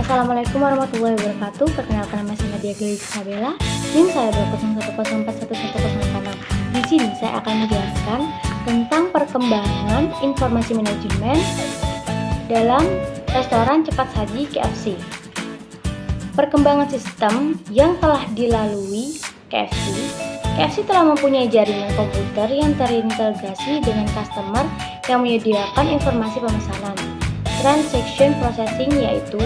Assalamualaikum warahmatullahi wabarakatuh. Perkenalkan, nama saya Nadia Geli Isabella. NIM saya 20104111046. Di sini saya akan menjelaskan tentang perkembangan informasi manajemen dalam restoran cepat saji KFC. Perkembangan sistem yang telah dilalui KFC telah mempunyai jaringan komputer yang terintegrasi dengan customer yang menyediakan informasi pemesanan. Transaction processing, yaitu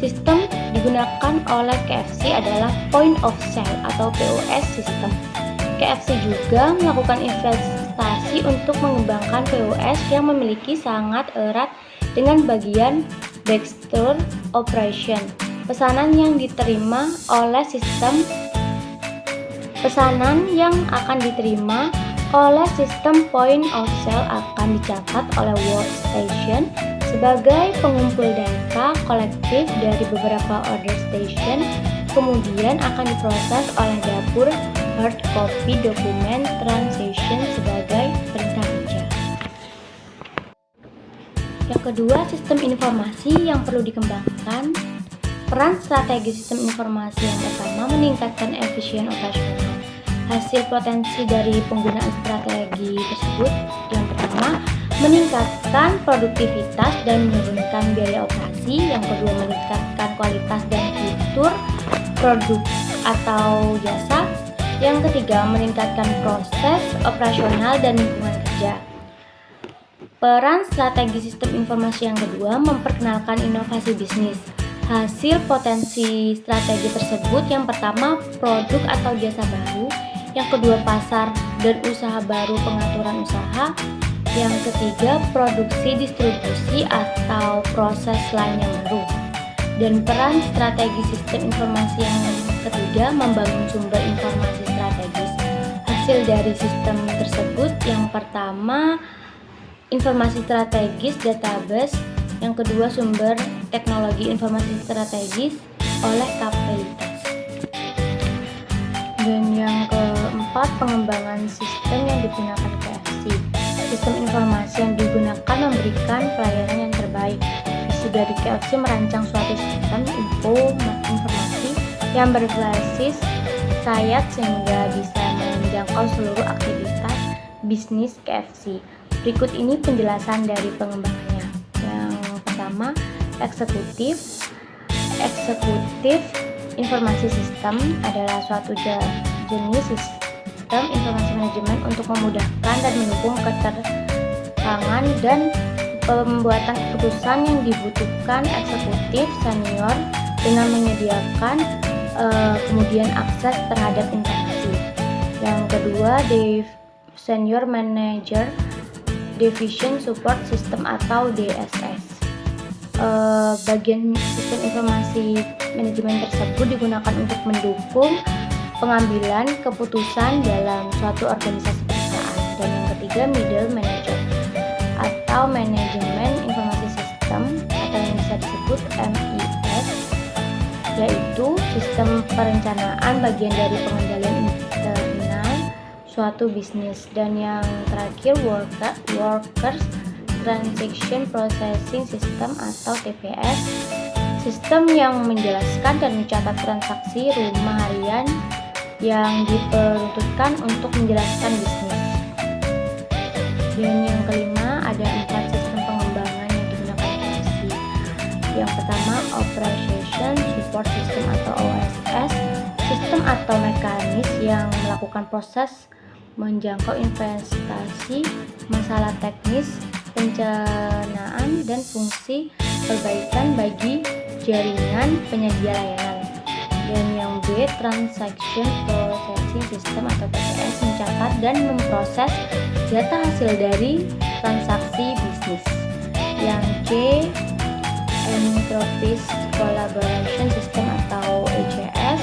sistem digunakan oleh KFC adalah point of sale atau POS system. KFC juga melakukan investasi untuk mengembangkan POS yang memiliki sangat erat dengan bagian backstore operation. Pesanan yang akan diterima oleh sistem point of sale akan dicatat oleh workstation sebagai pengumpul data kolektif dari beberapa order station, kemudian akan diproses oleh dapur hard copy dokumen transaction sebagai perintah kerja. Yang kedua, sistem informasi yang perlu dikembangkan. Peran strategi sistem informasi yang pertama, meningkatkan efisien operasional. Hasil potensi dari penggunaan strategi tersebut, yang pertama, meningkatkan produktivitas dan menurunkan biaya operasi. Yang kedua, meningkatkan kualitas dan fitur produk atau jasa. Yang ketiga, meningkatkan proses operasional dan lingkungan kerja. Peran strategi sistem informasi yang kedua, memperkenalkan inovasi bisnis. Hasil potensi strategi tersebut, yang pertama, produk atau jasa baru. Yang kedua, pasar dan usaha baru, pengaturan usaha. Yang ketiga, produksi, distribusi atau proses lain yang baru. Dan peran strategi sistem informasi yang ketiga, membangun sumber informasi strategis. Hasil dari sistem tersebut, yang pertama, informasi strategis database. Yang kedua, sumber teknologi informasi strategis oleh kapasitas. Dan yang keempat, pengembangan sistem yang digunakan KFC. Sistem informasi yang digunakan memberikan pelayanan yang terbaik. Visi dari KFC merancang suatu sistem informasi yang berbasis sayap sehingga bisa menjangkau seluruh aktivitas bisnis KFC. Berikut ini penjelasan dari pengembangannya. Yang pertama, eksekutif informasi sistem adalah suatu jenis sistem informasi manajemen untuk memudahkan dan mendukung keterangan dan pembuatan keputusan yang dibutuhkan eksekutif senior dengan menyediakan kemudian akses terhadap informasi. Yang kedua, Senior Manager Division Support System atau DSS. Bagian sistem informasi manajemen tersebut digunakan untuk mendukung pengambilan keputusan dalam suatu organisasi perusahaan. Dan yang ketiga, Middle Manager atau Manajemen Informasi Sistem atau yang bisa disebut MIS, yaitu sistem perencanaan bagian dari pengendalian internal suatu bisnis. Dan yang terakhir, Workers Transaction Processing System atau TPS, sistem yang menjelaskan dan mencatat transaksi rumah harian yang diperuntukkan untuk menjelaskan bisnis. Dan yang kelima, ada 4 sistem pengembangan yang digunakan KFC. Yang pertama, Operation Support System atau OSS, sistem atau mekanis yang melakukan proses menjangkau investasi, masalah teknis, perencanaan, dan fungsi perbaikan bagi jaringan penyedia layanan. Dan yang B, Transaction Processing System atau TPS, mencatat dan memproses data hasil dari transaksi bisnis. Yang C, Enterprise Collaboration System atau ECS,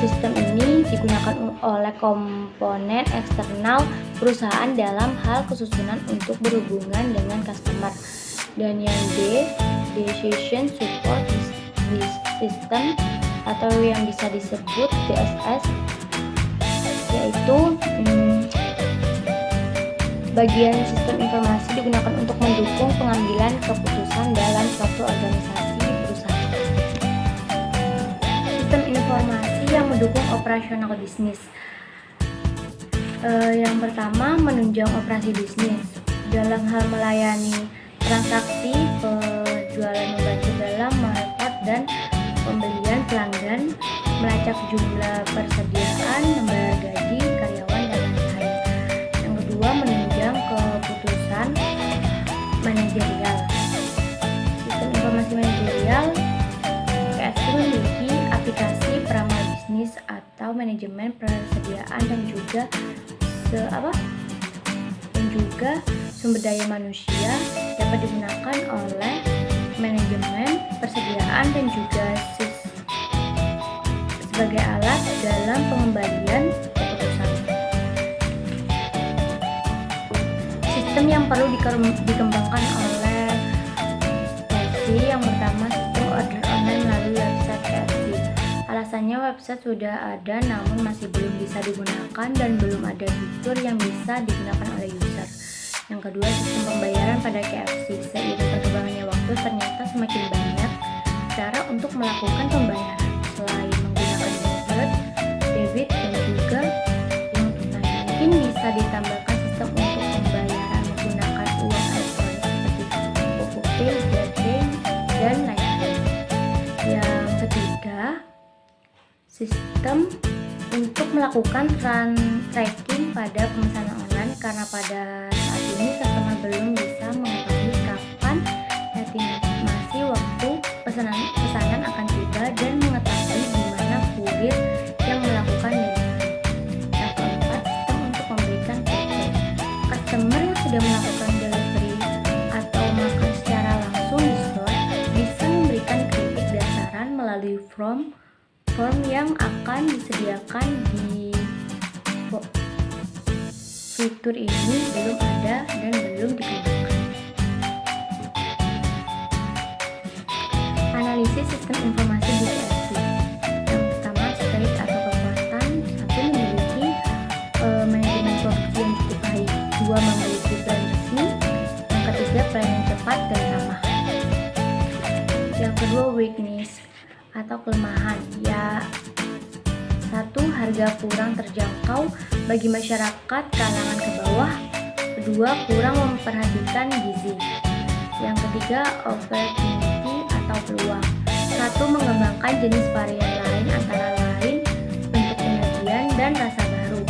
sistem ini digunakan oleh komponen eksternal perusahaan dalam hal kesusunan untuk berhubungan dengan customer. Dan yang D, Decision Support System atau yang bisa disebut DSS, yaitu bagian sistem informasi digunakan untuk mendukung pengambilan keputusan dalam suatu organisasi perusahaan. operasional bisnis. Yang pertama, menunjang operasi bisnis dalam hal melayani transaksi penjualan, membantu dalam merekod dan pembelian pelanggan, melacak jumlah persediaan, membayar gaji karyawan, dan lain-lain. Yang kedua, menunjang keputusan manajerial. Sistem informasi manajerial, KFC memiliki aplikasi peramal bisnis atau manajemen persediaan dan juga sumber daya manusia dapat digunakan oleh manajemen persediaan dan juga sebagai alat dalam pengembalian keputusan. Sistem yang perlu dikembangkan oleh KFC, yang pertama, sistem order online melalui website KFC. Alasannya, website sudah ada namun masih belum bisa digunakan dan belum ada fitur yang bisa digunakan oleh user. Yang kedua, sistem pembayaran pada KFC. Seiring perkembangannya waktu, ternyata semakin banyak cara untuk melakukan pembayaran selain menggunakan debit dan juga uang tunai. Mungkin bisa ditambahkan sistem untuk pembayaran menggunakan uang elektronik seperti GoPay, GrabPay, dan lain-lain. Yang ketiga, sistem untuk melakukan tracking pada pemesanan online, karena pada saat ini customer belum bisa mengetahui kapan estimasi waktu pesanan akan tiba dan mengetahui di mana kurir yang melakukan delivery. Yang keempat, sistem untuk memberikan feedback. Customer yang sudah melakukan delivery atau makan secara langsung di store bisa memberikan kritik dan saran melalui form yang akan disediakan di fitur ini belum ada dan belum dikembangkan. Analisis sistem informasi di KFC. Yang pertama, strength atau kekuatan. 1. Memiliki manajemen produksi yang cukup baik. 2. Memiliki plan resmi. Yang ketiga, pelayanan cepat dan ramah. Yang kedua, weakness atau kelemahan. 1. Harga kurang terjangkau bagi masyarakat kalangan ke bawah. 2. Kurang memperhatikan gizi. Yang ketiga, opportunity atau peluang. 1. Mengembangkan jenis varian lain, antara lain bentuk penyajian dan rasa baru.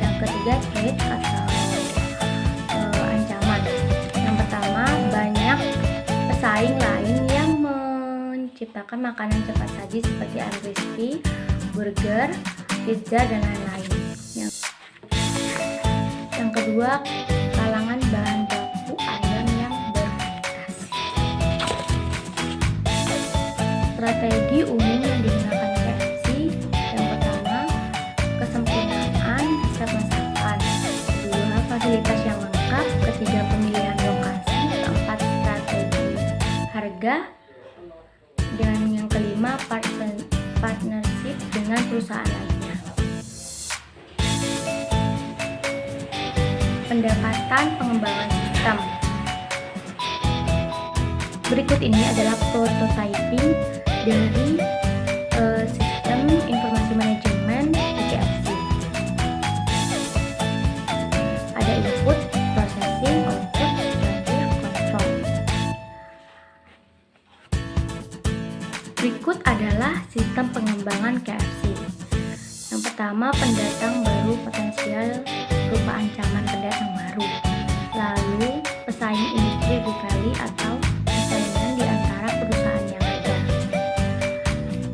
Yang ketiga, threat atau ancaman. Yang pertama, banyak pesaing lain yang menciptakan makanan cepat saji seperti crispy, burger, pizza, dan lain-lain. Yang kedua, kalangan bahan baku ayam yang berkualitas. Strategi umum yang digunakan KFC. Yang pertama, kesempurnaan resep masakan. 2. Fasilitas yang lengkap. 3. Pemilihan lokasi. 4. Strategi harga. Dan yang kelima, partnership dengan perusahaan lainnya. Pendekatan pengembangan sistem. Berikut ini adalah prototyping dari sistem informasi manajemen di KFC. Ada input, processing, output, transfer, control. Berikut adalah sistem pengembangan KFC. Yang pertama, pendatang baru potensial berupa ancaman pendatang baru. Lalu, pesaing industri rivalry atau persaingan di antara perusahaan yang ada.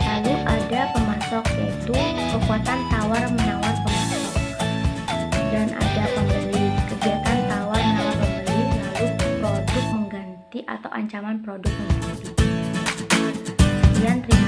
Lalu ada pemasok, yaitu kekuatan tawar-menawar pemasok. Dan ada pembeli, kegiatan tawar-menawar pembeli. Lalu produk mengganti atau ancaman produk mengganti. Sekian, terima kasih.